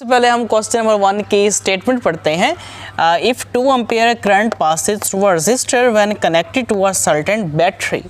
सबसे पहले हम क्वेश्चन नंबर 1 की स्टेटमेंट पढ़ते हैं। If 2 ampere current passes through a resistor when connected to a certain battery.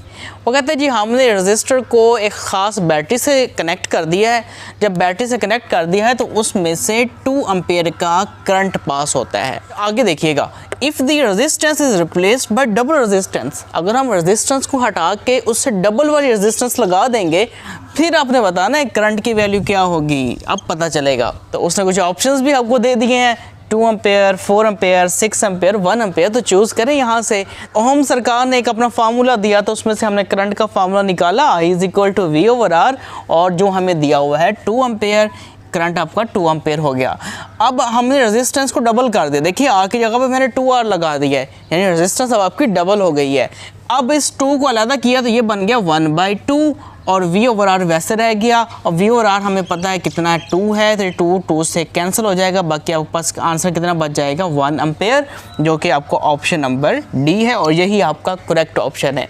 वो कहते हैं जी हमने रजिस्टर को एक ख़ास बैटरी से कनेक्ट कर दिया है। जब बैटरी से कनेक्ट कर दिया है तो उसमें से 2 एम्पियर का करंट पास होता है। आगे देखिएगा, if the resistance is replaced by double resistance, अगर हम रेजिस्टेंस को हटा के उससे डबल वाली रेजिस्टेंस लगा देंगे फिर आपने बताना है करंट की वैल्यू क्या होगी, अब पता चलेगा। तो उसने कुछ ऑप्शंस भी आपको दे दिए हैं, 2 एम्पेयर, 4 एम्पेयर, 6 एम्पेयर, 1 एम्पेयर, तो चूज़ करें यहाँ से। ओम सरकार ने एक अपना फार्मूला दिया तो उसमें से हमने करंट का फार्मूला निकाला, I = V/R, और जो हमें दिया हुआ है 2 एम्पेयर, करंट आपका 2 एम्पेयर हो गया। अब हमने रेजिस्टेंस को डबल कर दिया, देखिए R की जगह पे मैंने 2R लगा दिया है, यानी रेजिस्टेंस अब आपकी डबल हो गई है। अब इस 2 को अलग किया तो ये बन गया 1/2 और V/R वैसे रह गया, और V/R हमें पता है कितना है, 2 है, तो 2 से कैंसिल हो जाएगा, बाकी आपके पास आंसर कितना बच जाएगा 1 एम्पेयर, जो कि आपको ऑप्शन नंबर डी है और यही आपका करेक्ट ऑप्शन है।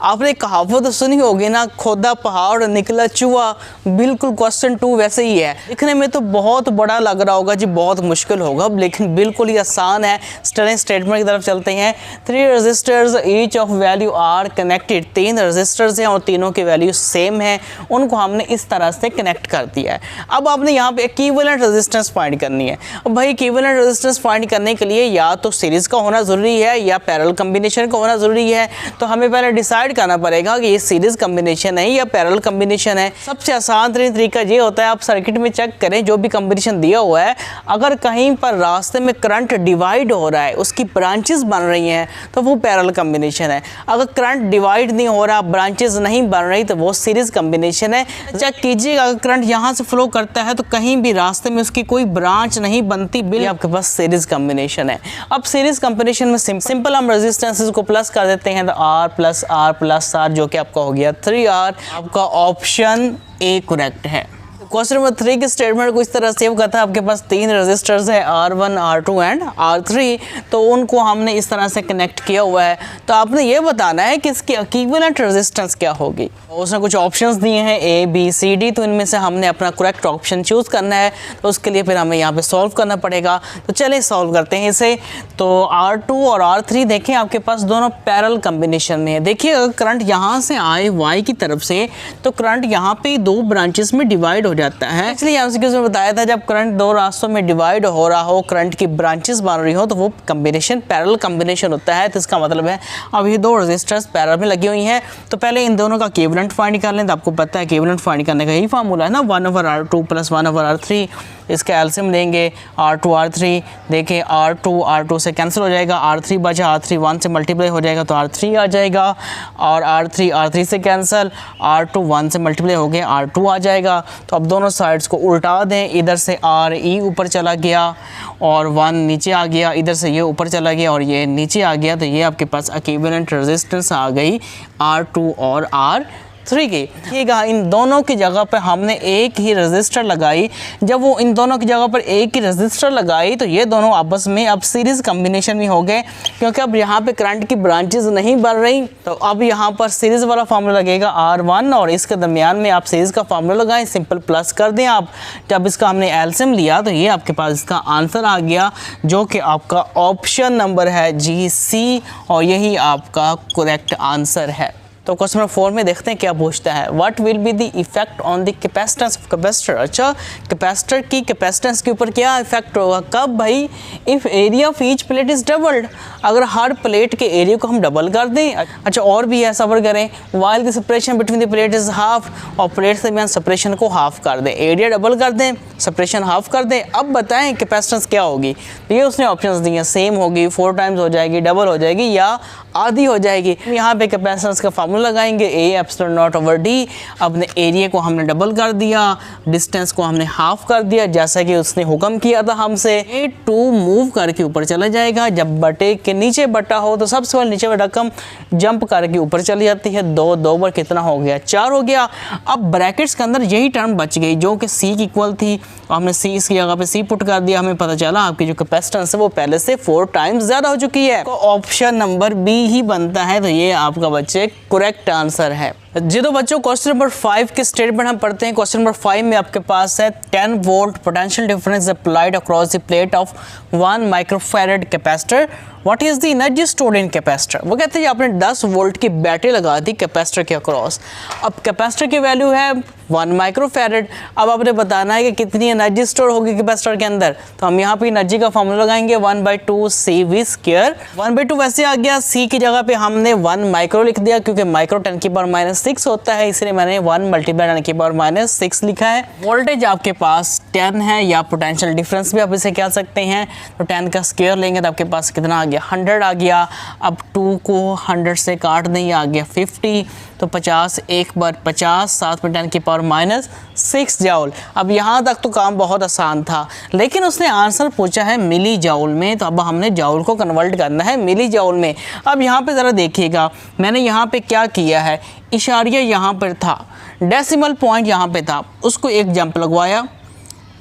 आपने कहावत सुनी होगी ना, खोदा पहाड़ निकला चूहा, बिल्कुल क्वेश्चन 2 वैसे ही है। दिखने में तो बहुत बड़ा लग रहा होगा जी, बहुत मुश्किल होगा, लेकिन बिल्कुल ही आसान है। स्टेटमेंट की तरफ चलते हैं। 3 resistors each of value are connected, 3 resistors हैं और तीनों की वैल्यू सेम है, उनको हमने इस तरह से कनेक्ट कर दिया है। अब आपने यहाँ पे इक्विवेलेंट रेजिस्टेंस फाइंड करनी है। अब भाई इक्विवेलेंट रेजिस्टेंस फाइंड करने के लिए या तो सीरीज का होना ज़रूरी है या पैरेलल कम्बिनेशन का होना ज़रूरी है। तो हमें पहले डिसाइड करना पड़ेगा कि ये सीरीज कॉम्बिनेशन है या पैरेलल कॉम्बिनेशन है। सबसे आसान तरीका ये होता है, आप सर्किट में चेक करें जो भी कॉम्बिनेशन दिया हुआ है, अगर कहीं पर रास्ते में करंट डिवाइड हो रहा है, उसकी ब्रांचेस बन रही हैं, तो वो पैरेलल कॉम्बिनेशन है। अगर करंट डिवाइड नहीं हो रहा, ब्रांचेस नहीं बन रही, तो वो सीरीज कॉम्बिनेशन है। चेक कीजिएगा, अगर करंट यहाँ से फ्लो करता है तो कहीं भी रास्ते में उसकी कोई ब्रांच नहीं बनती, बिल्कुल आपके पास सीरीज कॉम्बिनेशन है। अब सीरीज कॉम्बिनेशन में सिंपल हम रेजिस्टेंसेस को प्लस कर देते हैं, तो R+R+R, जो कि आपका हो गया 3R। आपका ऑप्शन ए करेक्ट है। क्वेश्चन नंबर 3 के स्टेटमेंट को इस तरह सेव करता है, आपके पास 3 रजिस्टर्स है R1, R2 एंड R3, तो उनको हमने इस तरह से कनेक्ट किया हुआ है। तो आपने ये बताना है कि इसकी इक्विवेलेंट रेजिस्टेंस क्या होगी। उसने कुछ ऑप्शंस दिए हैं A, B, C, D, तो इनमें से हमने अपना करेक्ट ऑप्शन चूज़ करना है। तो उसके लिए फिर हमें यहाँ पे सॉल्व करना पड़ेगा। तो चलिए सॉल्व करते हैं इसे। तो R2 और R3 देखें आपके पास दोनों पैरेलल कॉम्बिनेशन में है। देखिए अगर करंट यहाँ से आए Y की तरफ से, तो करंट यहाँ पे 2 ब्रांचेस में डिवाइड हो जाता है। इसलिए हमने बताया था जब करंट 2 रास्तों में डिवाइड हो रहा हो, करंट की ब्रांचेस बन रही हो, तो वो कॉम्बिनेशन पैरेलल कॉम्बिनेशन होता है। तो इसका मतलब है अब ये 2 रेजिस्टर्स पैरेलल में लगी हुई हैं। तो पहले इन दोनों का इक्विवेलेंट फाइंड कर लें। तो आपको पता है इक्विवेलेंट फाइंड करने का यही फार्मूला है ना, 1/R2 + 1/R3। इसका एलसीएम लेंगे R2 R3, देखें R2 से कैंसिल हो जाएगा, R3 बचा, R3 1 से मल्टीप्लाई हो जाएगा तो R3 आ जाएगा, और R3 से कैंसिल, R2 1 से मल्टीप्लाई हो गया, R2 आ जाएगा। तो अब दोनों साइड्स को उल्टा दें, इधर से RE ऊपर चला गया और 1 नीचे आ गया, इधर से ये ऊपर चला गया और ये नीचे आ गया। तो ये आपके पास इक्विवेलेंट रेजिस्टेंस आ गई R2 और R3 की। देखिएगा इन दोनों की जगह पर हमने एक ही रजिस्टर लगाई। जब वो इन दोनों की जगह पर एक ही रजिस्टर लगाई तो ये दोनों आपस में अब सीरीज कॉम्बिनेशन में हो गए, क्योंकि अब यहाँ पे करंट की ब्रांचेस नहीं बन रही। तो अब यहाँ पर सीरीज वाला फार्मूला लगेगा R1 और इसके दरमियान में आप सीरीज का फार्मूला लगाएं, सिंपल प्लस कर दें आप। जब इसका हमने एलसीएम लिया तो ये आपके पास इसका आंसर आ गया, जो कि आपका ऑप्शन नंबर है GC, और यही आपका करेक्ट आंसर है। तो क्वेश्चन नंबर 4 में देखते हैं क्या पूछता है। What will be the effect on the capacitance of capacitor. अच्छा, कैपेसिटर की कैपेसिटेंस के ऊपर क्या इफेक्ट होगा, कब भाई, if area of each plate is doubled, अगर हर प्लेट के एरिया को हम डबल कर दें। अच्छा और भी है, सबर करें, while the separation between the plate is half, और प्लेट से दरमियान सेपरेशन को हाफ कर दें, एरिया डबल कर दें, सेपरेशन हाफ कर दें। अब बताएं कैपेसिटेंस क्या होगी। तो ये उसने ऑप्शंस दिए, सेम होगी, 4 टाइम्स हो जाएगी, डबल हो जाएगी या आधी हो जाएगी। यहाँ पे कैपेसिटेंस का फार्मूला लगाएंगे A∈0/D। अपने एरिया को हमने डबल कर दिया, डिस्टेंस को हमने हाफ कर दिया, जैसा कि उसने हुक्म किया था हमसे। A2 मूव करके ऊपर चला जाएगा। जब बटे के नीचे बटा हो तो सबसे पहले नीचे वाली रकम जंप करके ऊपर चली जाती है। 2 बार कितना हो गया, 4 हो गया। अब ब्रैकेट्स के अंदर यही टर्म बच गई जो कि C की इक्वल थी, हमने C इसकी जगह पे C पुट कर दिया। हमें पता चला आपकी जो कैपेसिटेंस है वो पहले से 4 टाइम्स ज़्यादा हो चुकी है। तो ऑप्शन नंबर B ही बनता है। तो ये आपका बच्चे करेक्ट आंसर है। जी तो बच्चों क्वेश्चन नंबर 5 के स्टेटमेंट हम पढ़ते हैं। क्वेश्चन नंबर 5 में आपके पास है 10 volt potential difference applied across the plate of 1 microfarad capacitor, what is the energy stored in capacitor. वो कहते हैं आपने 10 वोल्ट की बैटरी लगा दी कैपेसिटर के अक्रॉस। अब कैपेसिटर की वैल्यू है 1 माइक्रोफैरड। अब आपने बताना है कि कितनी एनर्जी स्टोर होगी कैपेसिटर के अंदर। तो हम यहाँ पे एनर्जी का फॉर्मूला लगाएंगे 1/2 CV²। 1/2 वैसे आ गया, C की जगह पे हमने 1 माइक्रो लिख दिया क्योंकि माइक्रो 10⁻⁻6 होता है, इसलिए मैंने 1 × 10⁻⁻6 लिखा है। वोल्टेज आपके पास 10 है या पोटेंशियल डिफरेंस भी आप इसे कह सकते हैं। तो 10 का स्क्वायर लेंगे तो आपके पास कितना आ गया, 100 आ गया। अब 2 को 100 से काट दें, आ गया 50। तो 50 एक बार 50, साथ में 10⁻⁻6 जाउल। अब यहाँ तक तो काम बहुत आसान था, लेकिन उसने आंसर पूछा है मिली जाउल में, तो अब हमने जाउल को कन्वर्ट करना है मिली जाउल में। अब यहाँ पे ज़रा देखिएगा, मैंने यहाँ पे क्या किया है, इशारिया यहाँ पर था, डेसिमल पॉइंट यहाँ पे था, उसको एक जंप लगवाया,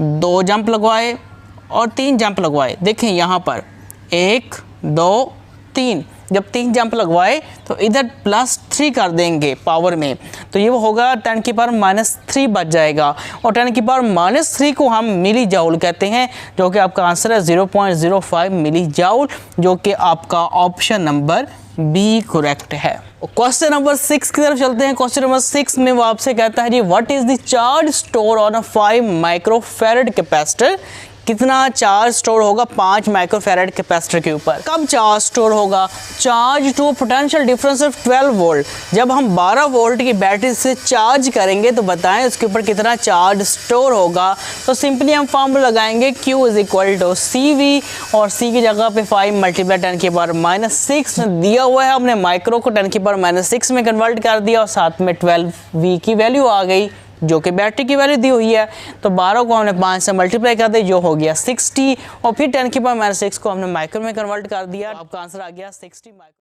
2 जंप लगवाए और 3 जंप लगवाए। देखें यहाँ पर 1 2 3, जब 3 जंप लगवाए तो इधर +3 कर देंगे पावर में, तो ये वो होगा 10⁻³ बच जाएगा। और 10⁻³ को हम मिली जाउल कहते हैं, जो कि आपका आंसर है 0.05 मिली जाउल, जो कि आपका ऑप्शन नंबर बी करेक्ट है। क्वेश्चन नंबर 6 की तरफ चलते हैं। क्वेश्चन नंबर 6 में वो आपसे कहता है जी what is the charge store on a 5 microfarad capacitor. कितना चार्ज स्टोर होगा 5 माइक्रोफैरड कैपेसिटर के ऊपर। कब चार्ज स्टोर होगा, charge to potential difference of 12 volt. जब हम 12 वोल्ट की बैटरी से चार्ज करेंगे तो बताएं उसके ऊपर कितना चार्ज स्टोर होगा। तो सिंपली हम फॉर्मूला लगाएंगे Q = CV और C की जगह पे 5 × 10⁻⁻6 दिया हुआ है, हमने माइक्रो को 10⁻⁻6 में कन्वर्ट कर दिया और साथ में 12V की वैल्यू आ गई जो कि बैटरी की वैल्यू दी हुई है। तो 12 को हमने 5 से मल्टीप्लाई कर दिया जो हो गया 60 और फिर 10⁻⁻6 को हमने माइक्रो में कन्वर्ट कर दिया। आपका आंसर आ गया 60 माइक्रो।